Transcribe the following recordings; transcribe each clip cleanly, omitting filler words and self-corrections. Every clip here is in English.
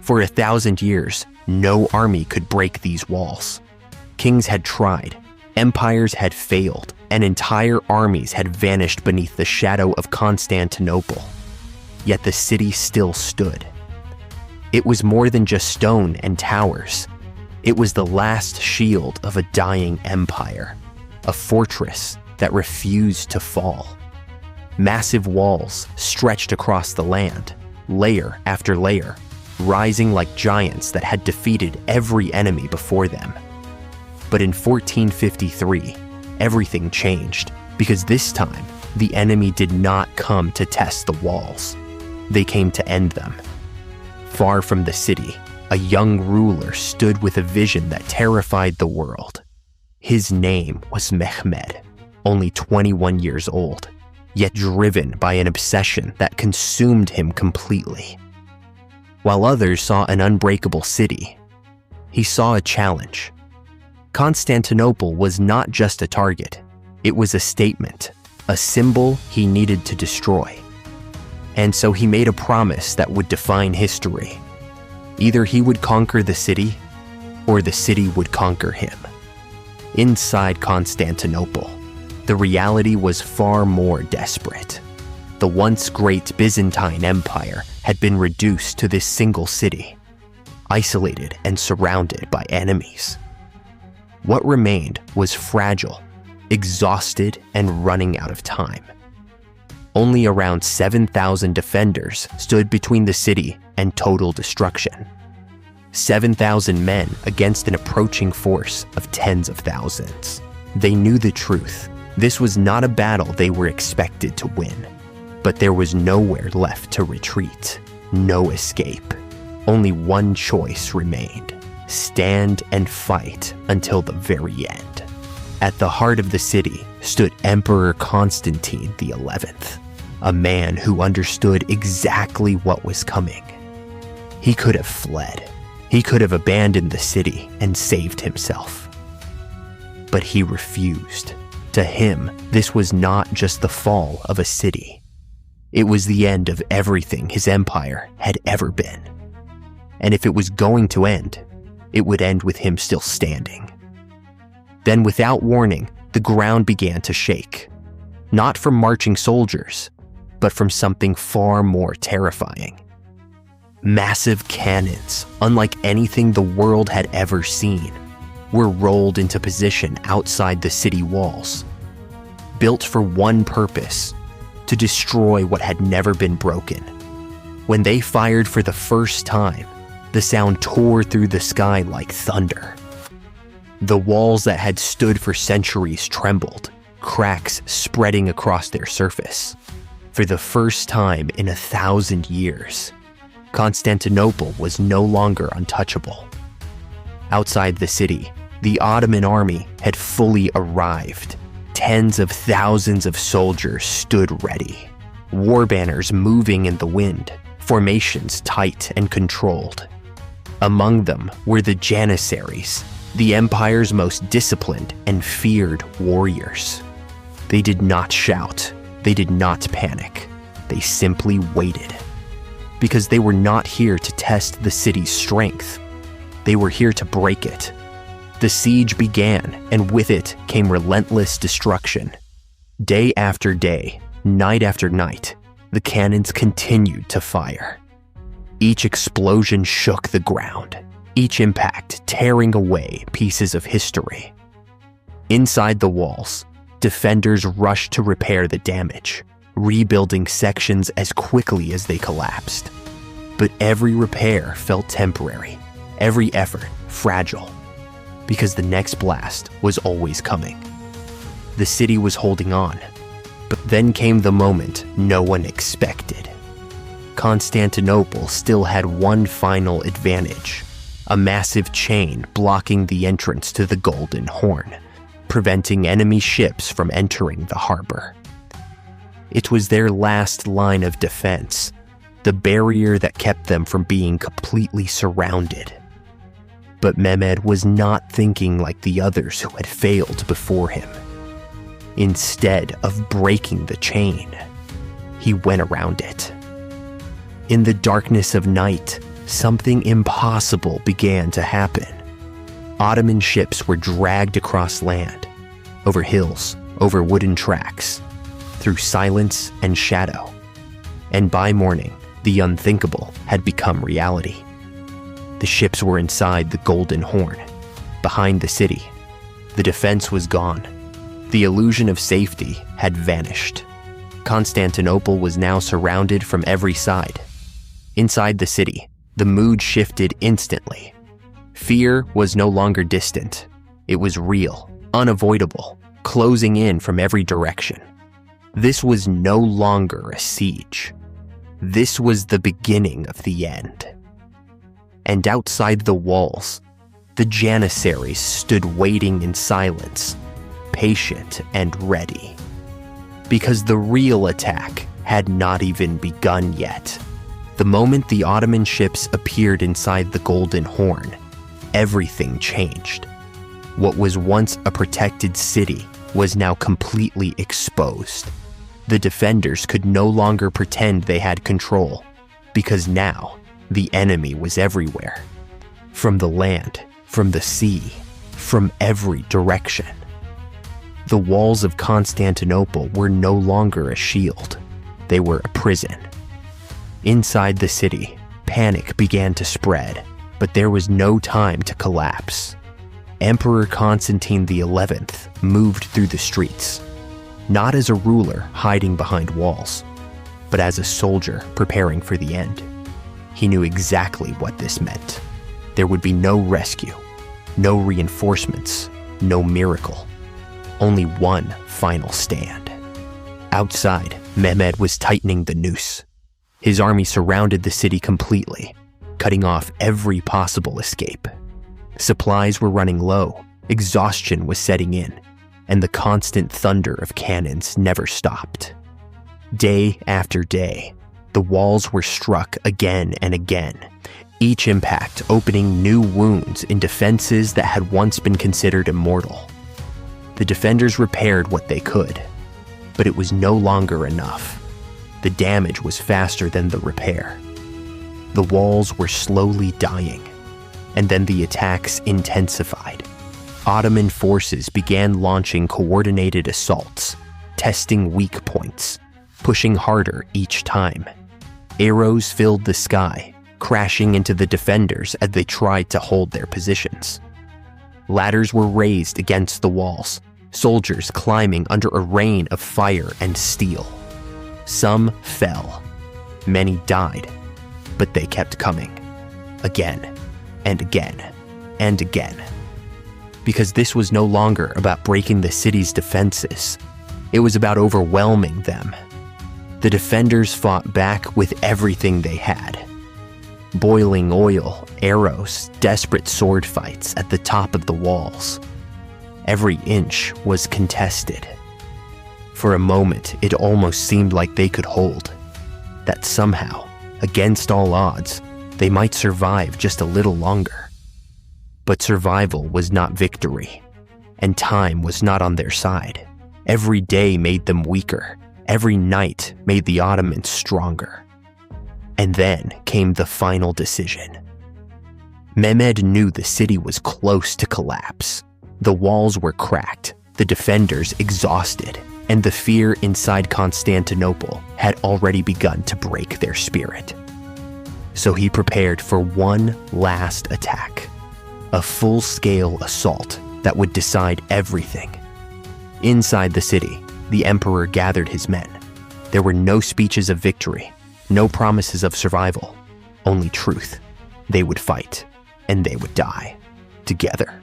For 1,000 years, no army could break these walls. Kings had tried, empires had failed, and entire armies had vanished beneath the shadow of Constantinople. Yet the city still stood. It was more than just stone and towers. It was the last shield of a dying empire, a fortress that refused to fall. Massive walls stretched across the land, layer after layer, rising like giants that had defeated every enemy before them. But in 1453, everything changed, because this time, the enemy did not come to test the walls. They came to end them. Far from the city, a young ruler stood with a vision that terrified the world. His name was Mehmed, only 21 years old, yet driven by an obsession that consumed him completely. While others saw an unbreakable city, he saw a challenge. Constantinople was not just a target, it was a statement, a symbol he needed to destroy. And so he made a promise that would define history. Either he would conquer the city, or the city would conquer him. Inside Constantinople, the reality was far more desperate. The once great Byzantine Empire had been reduced to this single city, isolated and surrounded by enemies. What remained was fragile, exhausted, and running out of time. Only around 7,000 defenders stood between the city and total destruction. 7,000 men against an approaching force of tens of thousands. They knew the truth. This was not a battle they were expected to win. But there was nowhere left to retreat, no escape. Only one choice remained: stand and fight until the very end. At the heart of the city stood Emperor Constantine XI, a man who understood exactly what was coming. He could have fled. He could have abandoned the city and saved himself. But he refused. To him, this was not just the fall of a city. It was the end of everything his empire had ever been. And if it was going to end, it would end with him still standing. Then, without warning, the ground began to shake. Not from marching soldiers, but from something far more terrifying. Massive cannons, unlike anything the world had ever seen, were rolled into position outside the city walls. Built for one purpose: to destroy what had never been broken. When they fired for the first time, the sound tore through the sky like thunder. The walls that had stood for centuries trembled, cracks spreading across their surface. For the first time in 1,000 years, Constantinople was no longer untouchable. Outside the city, the Ottoman army had fully arrived. Tens of thousands of soldiers stood ready, war banners moving in the wind, formations tight and controlled. Among them were the Janissaries, the empire's most disciplined and feared warriors. They did not shout, they did not panic, they simply waited. Because they were not here to test the city's strength, they were here to break it. The siege began, and with it came relentless destruction. Day after day, night after night, the cannons continued to fire. Each explosion shook the ground, each impact tearing away pieces of history. Inside the walls, defenders rushed to repair the damage, rebuilding sections as quickly as they collapsed. But every repair felt temporary, every effort fragile. Because the next blast was always coming. The city was holding on, but then came the moment no one expected. Constantinople still had one final advantage: a massive chain blocking the entrance to the Golden Horn, preventing enemy ships from entering the harbor. It was their last line of defense, the barrier that kept them from being completely surrounded. But Mehmed was not thinking like the others who had failed before him. Instead of breaking the chain, he went around it. In the darkness of night, something impossible began to happen. Ottoman ships were dragged across land, over hills, over wooden tracks, through silence and shadow. And by morning, the unthinkable had become reality. The ships were inside the Golden Horn, behind the city. The defense was gone. The illusion of safety had vanished. Constantinople was now surrounded from every side. Inside the city, the mood shifted instantly. Fear was no longer distant. It was real, unavoidable, closing in from every direction. This was no longer a siege. This was the beginning of the end. And outside the walls, the Janissaries stood waiting in silence, patient and ready. Because the real attack had not even begun yet. The moment the Ottoman ships appeared inside the Golden Horn, everything changed. What was once a protected city was now completely exposed. The defenders could no longer pretend they had control, because now the enemy was everywhere. From the land, from the sea, from every direction. The walls of Constantinople were no longer a shield. They were a prison. Inside the city, panic began to spread, but there was no time to collapse. Emperor Constantine XI moved through the streets, not as a ruler hiding behind walls, but as a soldier preparing for the end. He knew exactly what this meant. There would be no rescue, no reinforcements, no miracle. Only one final stand. Outside, Mehmed was tightening the noose. His army surrounded the city completely, cutting off every possible escape. Supplies were running low, exhaustion was setting in, and the constant thunder of cannons never stopped. Day after day, the walls were struck again and again, each impact opening new wounds in defenses that had once been considered immortal. The defenders repaired what they could, but it was no longer enough. The damage was faster than the repair. The walls were slowly dying, and then the attacks intensified. Ottoman forces began launching coordinated assaults, testing weak points, pushing harder each time. Arrows filled the sky, crashing into the defenders as they tried to hold their positions. Ladders were raised against the walls, soldiers climbing under a rain of fire and steel. Some fell. Many died, but they kept coming. Again, and again, and again. Because this was no longer about breaking the city's defenses. It was about overwhelming them. The defenders fought back with everything they had. Boiling oil, arrows, desperate sword fights at the top of the walls. Every inch was contested. For a moment, it almost seemed like they could hold. That somehow, against all odds, they might survive just a little longer. But survival was not victory, and time was not on their side. Every day made them weaker. Every night made the Ottomans stronger. And then came the final decision. Mehmed knew the city was close to collapse. The walls were cracked, the defenders exhausted, and the fear inside Constantinople had already begun to break their spirit. So he prepared for one last attack, a full-scale assault that would decide everything. Inside the city, the emperor gathered his men. There were no speeches of victory, no promises of survival, only truth. They would fight, and they would die, together.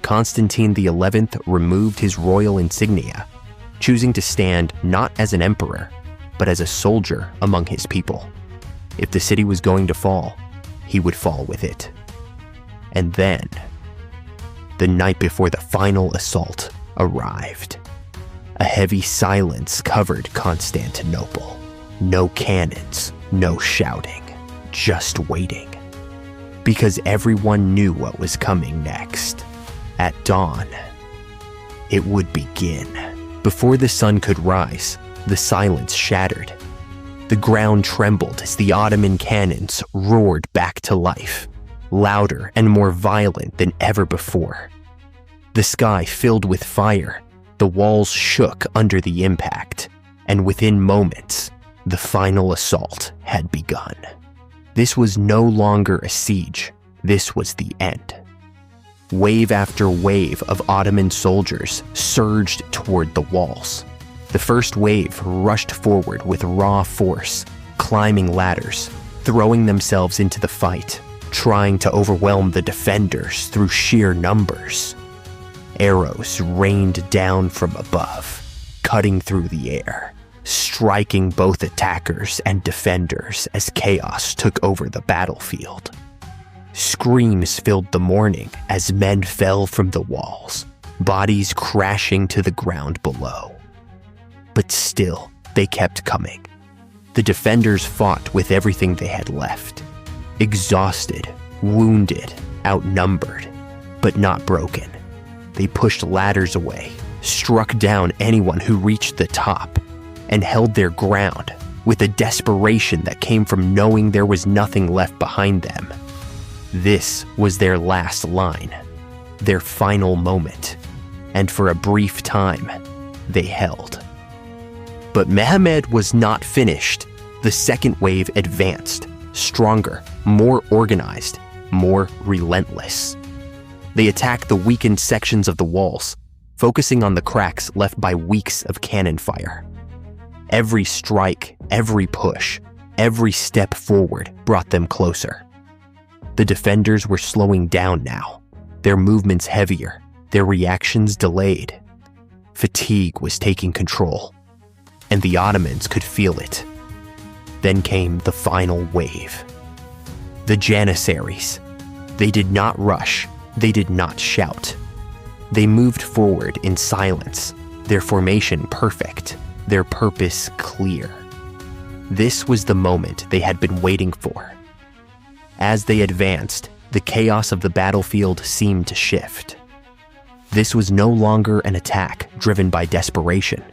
Constantine XI removed his royal insignia, choosing to stand not as an emperor, but as a soldier among his people. If the city was going to fall, he would fall with it. And then, the night before the final assault arrived. A heavy silence covered Constantinople. No cannons, no shouting, just waiting. Because everyone knew what was coming next. At dawn, it would begin. Before the sun could rise, the silence shattered. The ground trembled as the Ottoman cannons roared back to life, louder and more violent than ever before. The sky filled with fire, the walls shook under the impact, and within moments, the final assault had begun. This was no longer a siege, this was the end. Wave after wave of Ottoman soldiers surged toward the walls. The first wave rushed forward with raw force, climbing ladders, throwing themselves into the fight, trying to overwhelm the defenders through sheer numbers. Arrows rained down from above, cutting through the air, striking both attackers and defenders as chaos took over the battlefield. Screams filled the morning as men fell from the walls, bodies crashing to the ground below. But still, they kept coming. The defenders fought with everything they had left. Exhausted, wounded, outnumbered, but not broken. They pushed ladders away, struck down anyone who reached the top, and held their ground with a desperation that came from knowing there was nothing left behind them. This was their last line, their final moment, and for a brief time, they held. But Mehmed was not finished. The second wave advanced, stronger, more organized, more relentless. They attacked the weakened sections of the walls, focusing on the cracks left by weeks of cannon fire. Every strike, every push, every step forward brought them closer. The defenders were slowing down now, their movements heavier, their reactions delayed. Fatigue was taking control, and the Ottomans could feel it. Then came the final wave. The Janissaries. They did not rush, they did not shout. They moved forward in silence, their formation perfect, their purpose clear. This was the moment they had been waiting for. As they advanced, the chaos of the battlefield seemed to shift. This was no longer an attack driven by desperation.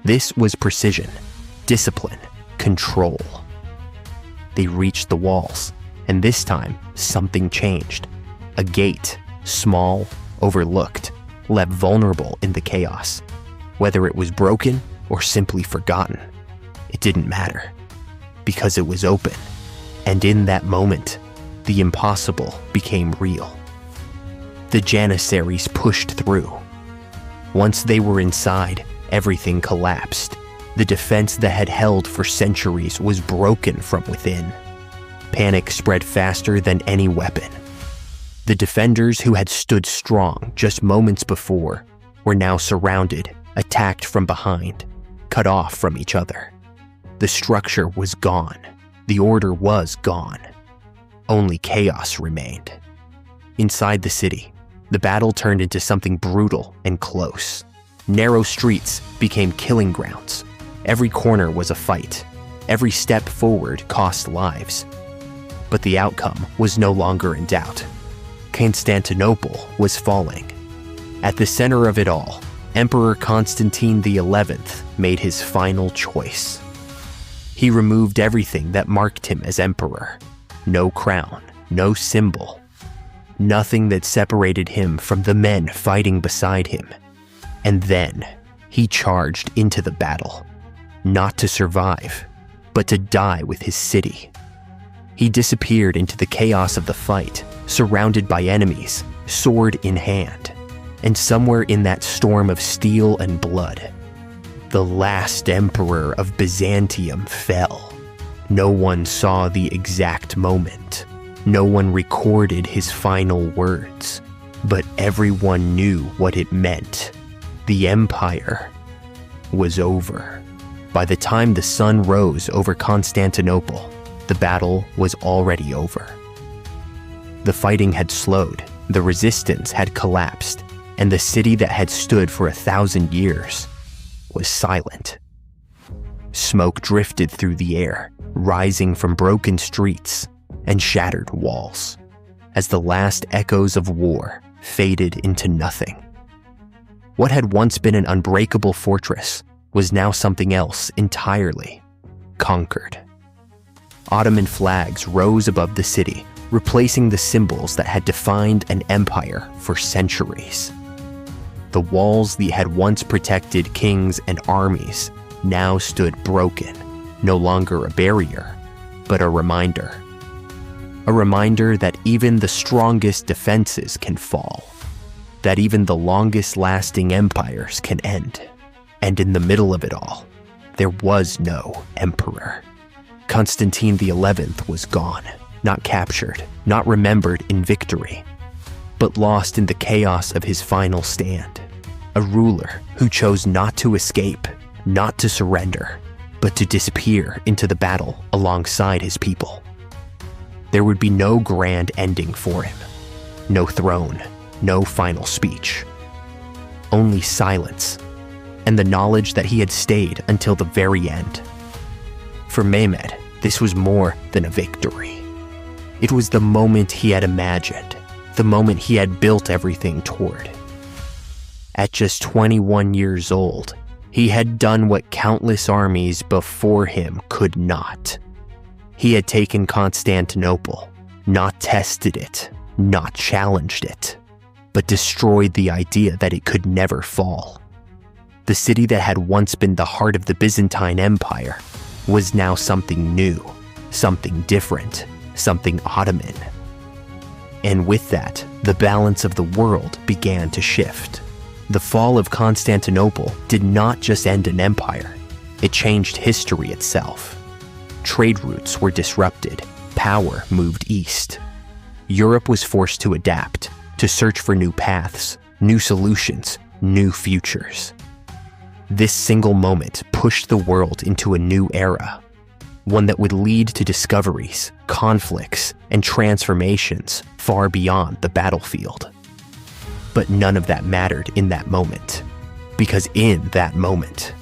This was precision, discipline, control. They reached the walls, and this time, something changed. A gate, small, overlooked, left vulnerable in the chaos. Whether it was broken or simply forgotten, it didn't matter, because it was open. And in that moment, the impossible became real. The Janissaries pushed through. Once they were inside, everything collapsed. The defense that had held for centuries was broken from within. Panic spread faster than any weapon. The defenders who had stood strong just moments before were now surrounded, attacked from behind, cut off from each other. The structure was gone. The order was gone. Only chaos remained. Inside the city, the battle turned into something brutal and close. Narrow streets became killing grounds. Every corner was a fight. Every step forward cost lives. But the outcome was no longer in doubt. Constantinople was falling. At the center of it all, Emperor Constantine XI made his final choice. He removed everything that marked him as emperor. No crown, no symbol. Nothing that separated him from the men fighting beside him. And then, he charged into the battle. Not to survive, but to die with his city. He disappeared into the chaos of the fight, surrounded by enemies, sword in hand. And somewhere in that storm of steel and blood, the last emperor of Byzantium fell. No one saw the exact moment. No one recorded his final words. But everyone knew what it meant. The empire was over. By the time the sun rose over Constantinople, the battle was already over. The fighting had slowed, the resistance had collapsed, and the city that had stood for 1,000 years was silent. Smoke drifted through the air, rising from broken streets and shattered walls, as the last echoes of war faded into nothing. What had once been an unbreakable fortress was now something else entirely. conquered. Ottoman flags rose above the city, replacing the symbols that had defined an empire for centuries. The walls that had once protected kings and armies now stood broken, no longer a barrier, but a reminder. A reminder that even the strongest defenses can fall, that even the longest-lasting empires can end. And in the middle of it all, there was no emperor. Constantine XI was gone, not captured, not remembered in victory, but lost in the chaos of his final stand. A ruler who chose not to escape, not to surrender, but to disappear into the battle alongside his people. There would be no grand ending for him, no throne, no final speech. Only silence, and the knowledge that he had stayed until the very end. For Mehmed, this was more than a victory. It was the moment he had imagined, the moment he had built everything toward. At just 21 years old, he had done what countless armies before him could not. He had taken Constantinople, not tested it, not challenged it, but destroyed the idea that it could never fall. The city that had once been the heart of the Byzantine Empire was now something new, something different, something Ottoman. And with that, the balance of the world began to shift. The fall of Constantinople did not just end an empire, it changed history itself. Trade routes were disrupted, power moved east. Europe was forced to adapt, to search for new paths, new solutions, new futures. This single moment pushed the world into a new era, one that would lead to discoveries, conflicts, and transformations far beyond the battlefield. But none of that mattered in that moment, because in that moment,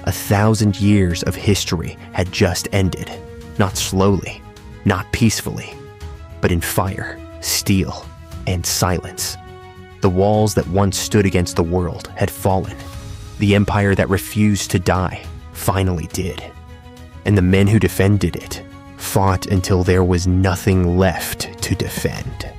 1,000 years of history had just ended, not slowly, not peacefully, but in fire, steel, and silence. The walls that once stood against the world had fallen. The empire that refused to die finally did. And the men who defended it fought until there was nothing left to defend.